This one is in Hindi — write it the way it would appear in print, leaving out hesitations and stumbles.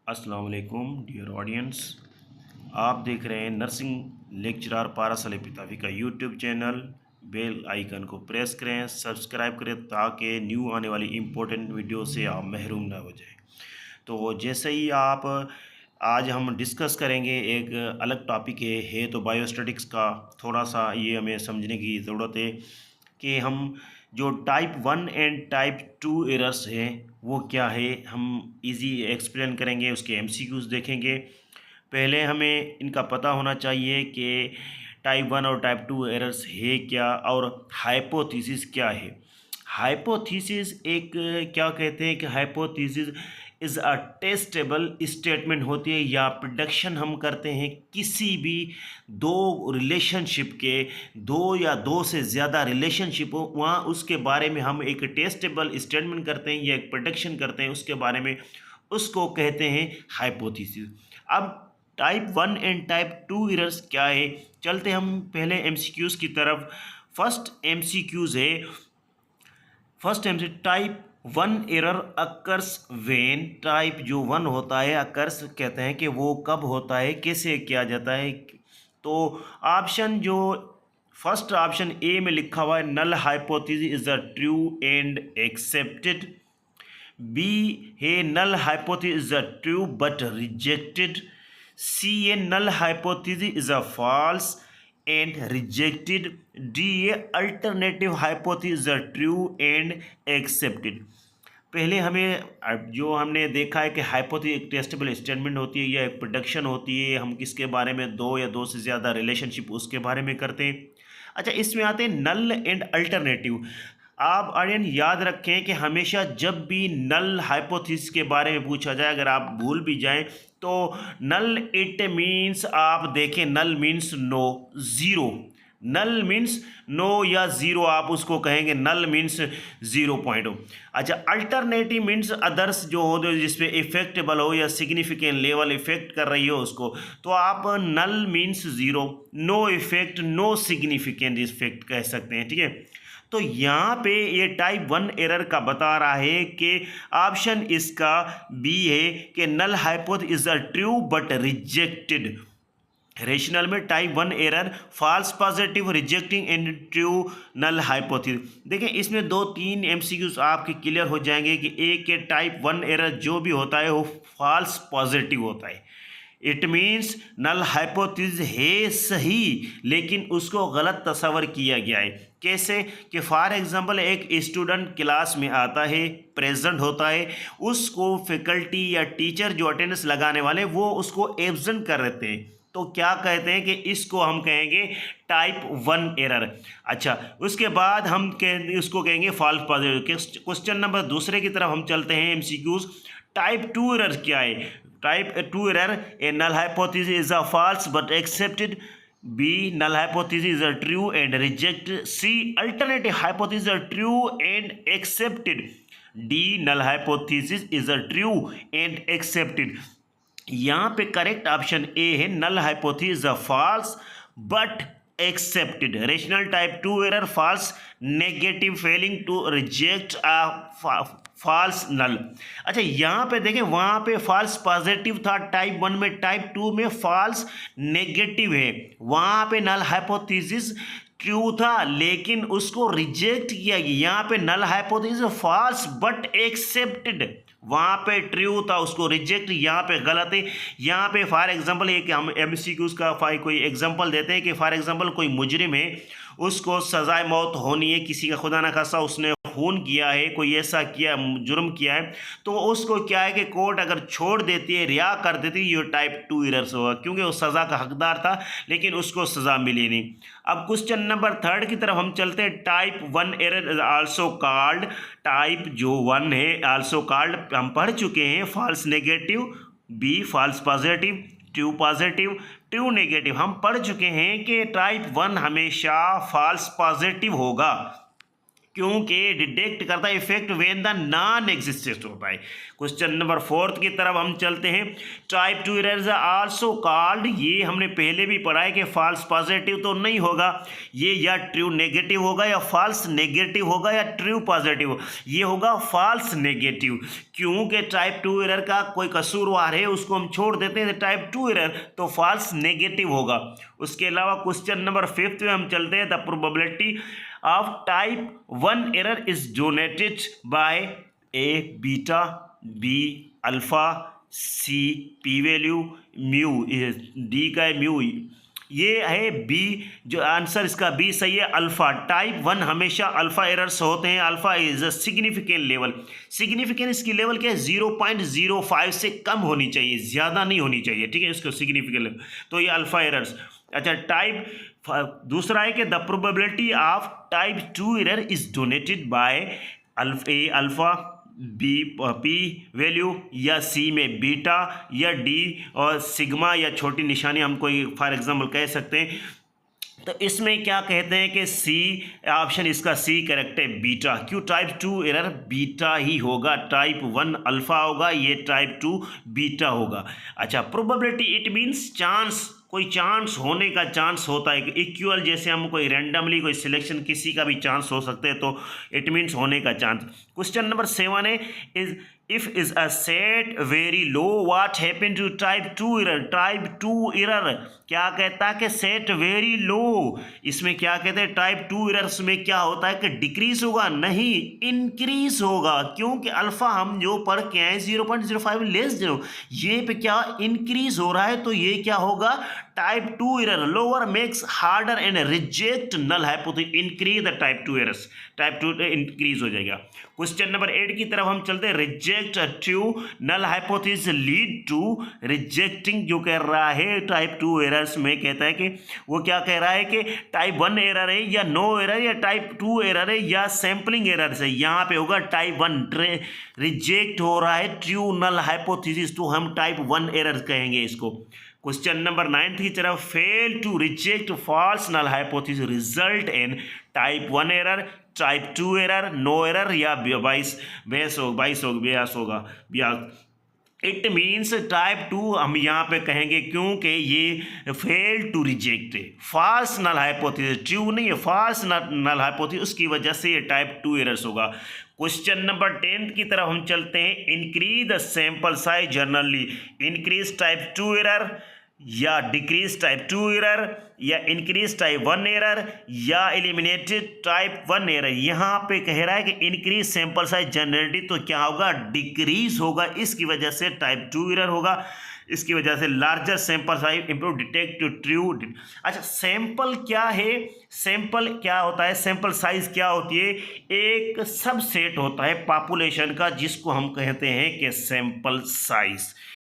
अस्सलाम वालेकुम डियर ऑडियंस। आप देख रहे हैं नर्सिंग लेक्चरर पारासल पिताफी का यूट्यूब चैनल। बेल आइकन को प्रेस करें, सब्सक्राइब करें ताकि न्यू आने वाली इम्पोर्टेंट वीडियो से आप महरूम ना हो जाए। तो जैसे ही आप आज हम डिस्कस करेंगे एक अलग टॉपिक है तो बायोस्टैटिक्स का थोड़ा सा ये हमें समझने की ज़रूरत है कि हम जो टाइप 1 एंड टाइप 2 एरर्स हैं वो क्या है, हम इजी एक्सप्लेन करेंगे, उसके एमसीक्यूज देखेंगे। पहले हमें इनका पता होना चाहिए कि टाइप 1 और टाइप 2 एरर्स है क्या और हाइपोथेसिस क्या है। हाइपोथेसिस एक क्या कहते हैं कि hypothesis is a testable statement होती है या प्रिडिक्शन हम करते हैं किसी भी दो रिलेशनशिप के, दो या दो से ज़्यादा रिलेशनशिप हो वहाँ उसके बारे में हम एक टेस्टेबल स्टेटमेंट करते हैं या एक प्रिडिक्शन करते हैं उसके बारे में, उसको कहते हैं हाइपोथेसिस। अब टाइप 1 एंड टाइप 2 एरर्स क्या है, चलते हम पहले एमसीक्यूज़ की तरफ। फर्स्ट एमसीक्यूज़ है, फर्स्ट टाइम से type 1 error occurs when, type जो 1 होता है अकर्स कहते हैं कि वो कब होता है, कैसे किया जाता है। तो ऑप्शन जो फर्स्ट ऑप्शन ए में लिखा हुआ है, null hypothesis is a true and accepted. B है null hypothesis is a true but rejected. C a null hypothesis is a false and rejected. D a alternative hypothesis are true and accepted. पहले हमें जो हमने देखा है कि हाइपोथेसिस एक टेस्टेबल स्टेटमेंट होती है या एक प्रोडक्शन होती है, हम किसके बारे में, दो या दो से ज़्यादा रिलेशनशिप उसके बारे में करते हैं। अच्छा, इसमें आते हैं नल एंड अल्टरनेटिव। आप आर्यन याद रखें कि हमेशा जब भी नल हाइपोथेसिस के बारे में पूछा जाए, अगर आप भूल भी जाएं तो नल इट मीन्स, आप देखें नल मीन्स नो, ज़ीरो। नल मीन्स नो या ज़ीरो, आप उसको कहेंगे नल मीन्स 0 अच्छा, अल्टरनेटिव मीन्स अदर्स जो हो, जिसपे इफेक्टेबल हो या सिग्निफिकेंट लेवल इफेक्ट कर रही हो उसको, तो आप null means 0, no effect, no significant effect कह सकते हैं। ठीक है, तो यहाँ पे ये टाइप 1 एरर का बता रहा है कि ऑप्शन इसका बी है कि null hypothesis is a true but rejected. Rationale में type 1 error false positive rejecting and true null hypothesis. देखें इसमें दो तीन एमसीक्यूज आपके क्लियर हो जाएंगे कि एक के टाइप 1 एरर जो भी होता है वो फॉल्स पॉजिटिव होता है। इट मीन्स नल हाइपोथेसिस है सही लेकिन उसको गलत तस्वर किया गया है। कैसे कि फॉर एग्जांपल एक स्टूडेंट क्लास में आता है, प्रेजेंट होता है, उसको फैकल्टी या टीचर जो अटेंडेंस लगाने वाले वो उसको एब्सेंट कर देते हैं, तो क्या कहते हैं कि इसको हम कहेंगे टाइप 1 एरर। अच्छा, उसके बाद हम उसको कहेंगे फॉल्स पॉजिटिव। क्वेश्चन नंबर दूसरे की तरफ हम चलते हैं, एमसीक्यूज। टाइप 2 एरर क्या है? Type 2 error, A null hypothesis is a false but accepted. B, null hypothesis is a true and rejected. C, alternative hypothesis are true and accepted. D, null hypothesis is a true and accepted. यहाँ पे करेक्ट ऑप्शन ए है, null hypothesis is a false but accepted. Rationale type 2 error false negative, failing to reject a false null. अच्छा, यहाँ पे देखें वहाँ पे फॉल्स पॉजिटिव था टाइप 1 में, टाइप 2 में फॉल्स नेगेटिव है। वहाँ पे नल हाइपोथेसिस ट्रू था लेकिन उसको रिजेक्ट किया गया। यहाँ पे null hypothesis false but accepted, वहाँ पे ट्रू था उसको रिजेक्ट, यहाँ पे गलत है। यहाँ पे फॉर एग्जांपल एक हम एमसीक्यूज का कोई एग्जांपल देते हैं कि फॉर एग्जांपल कोई मुजरिम है, उसको सजाए मौत होनी है, किसी का खुदा न खासा उसने खून किया है, कोई ऐसा किया जुर्म किया है, तो उसको क्या है कि कोर्ट अगर छोड़ देती है, रिहा कर देती है, ये टाइप 2 एरर्स होगा क्योंकि वो सज़ा का हकदार था लेकिन उसको सज़ा मिली नहीं। अब क्वेश्चन नंबर 3 की तरफ हम चलते हैं। Type 1 error is also called, type जो 1 है आल्सो कॉल्ड हम पढ़ चुके हैं, false negative, B false positive, true positive, true negative. हम पढ़ चुके हैं कि टाइप 1 हमेशा फॉल्स पॉजिटिव होगा। क्योंकि डिटेक्ट करता है effect when the non existent होता है। क्वेश्चन नंबर 4 की तरफ हम चलते हैं। Type 2 errors are also called, ये हमने पहले भी पढ़ा है कि फॉल्स पॉजिटिव तो नहीं होगा, ये या ट्रू नेगेटिव होगा या फॉल्स नेगेटिव होगा या ट्रू पॉजिटिव, ये होगा फॉल्स नेगेटिव। क्योंकि टाइप 2 एरर का कोई कसूरवार है उसको हम छोड़ देते हैं टाइप 2 एरर, तो फॉल्स नेगेटिव होगा। उसके अलावा क्वेश्चन नंबर 5 में हम चलते हैं। The probability of type 1 error is donated by a beta, b alpha, c p value, mu, d का है म्यू, ये है बी, जो आंसर इसका बी सही है अल्फा। टाइप 1 हमेशा अल्फा एरर्स होते हैं। Alpha is a significant level, significance की लेवल क्या है 0.05 से कम होनी चाहिए, ज़्यादा नहीं होनी चाहिए, ठीक है, इसको सिग्निफिकेंट लेवल, तो ये अल्फा एरर्स। अच्छा, टाइप दूसरा है कि the probability of type 2 error is donated by alpha, B P value, या सी में बीटा, या डी और सिग्मा या छोटी निशानी हम कोई फॉर एग्जांपल कह सकते हैं। तो इसमें क्या कहते हैं कि सी ऑप्शन इसका सी करेक्ट है, बीटा। क्यों? टाइप 2 एरर बीटा ही होगा, टाइप 1 अल्फा होगा, ये टाइप 2 बीटा होगा। अच्छा, प्रोबेबिलिटी इट मीन्स चांस, कोई चांस होने का चांस होता है। इक्वल जैसे हम कोई रैंडमली कोई सिलेक्शन किसी का भी चांस हो सकते हैं, तो इट मीन्स होने का चांस। क्वेश्चन नंबर 7 है is if is a set very low what happen to type 2 error. Type 2 error क्या कहता है कि सेट वेरी लो, इसमें क्या कहते हैं टाइप 2 एरर्स में क्या होता है कि डिक्रीज होगा, नहीं इंक्रीज होगा। क्योंकि अल्फा हम जो पढ़ के आए 0.05 लेस देन, ये पे क्या इंक्रीज हो रहा है, तो ये क्या होगा type 2 error. Lower makes harder and reject null hypothesis, increase the type 2 errors, type 2 increase हो जाएगा। क्वेश्चन नंबर 8 की तरफ हम चलते हैं। Reject true null hypothesis lead to rejecting, जो कह रहा है टाइप 2 एरर्स में कहता है कि वो क्या कह रहा है कि टाइप 1 एरर है या नो एरर या टाइप 2 एरर है या सैम्पलिंग एरर है। यहाँ पे होगा टाइप 1 रिजेक्ट हो रहा है ट्रू नल हाइपोथेसिस, तो हम टाइप 1 एरर कहेंगे इसको। क्वेश्चन नंबर 9 की तरफ। Fail to reject false null hypothesis result in type 1 error, type 2 error, no error या बेस होगा। इट मीन्स टाइप 2 हम यहाँ पे कहेंगे क्योंकि ये फेल टू रिजेक्ट है, फॉल्स नल हाइपोथेसिस, ट्रू नहीं है, फॉल्स नल हाइपोथेसिस, उसकी वजह से ये टाइप 2 एरर्स होगा। क्वेश्चन नंबर 10 की तरफ हम चलते हैं। Increase the sample size generally, increase type 2 error या डिक्रीज टाइप 2 एरर या इंक्रीज टाइप 1 एरर या एलिमिनेटेड टाइप 1 एरर। यहाँ पे कह रहा है कि इंक्रीज सैंपल साइज जनरली, तो क्या होगा डिक्रीज होगा, इसकी वजह से टाइप 2 एरर होगा। इसकी वजह से larger sample size improve detect true. अच्छा, सैंपल क्या है, सैंपल क्या होता है, सैंपल साइज क्या होती है, एक सबसेट होता है पॉपुलेशन का जिसको हम कहते हैं कि सैंपल साइज।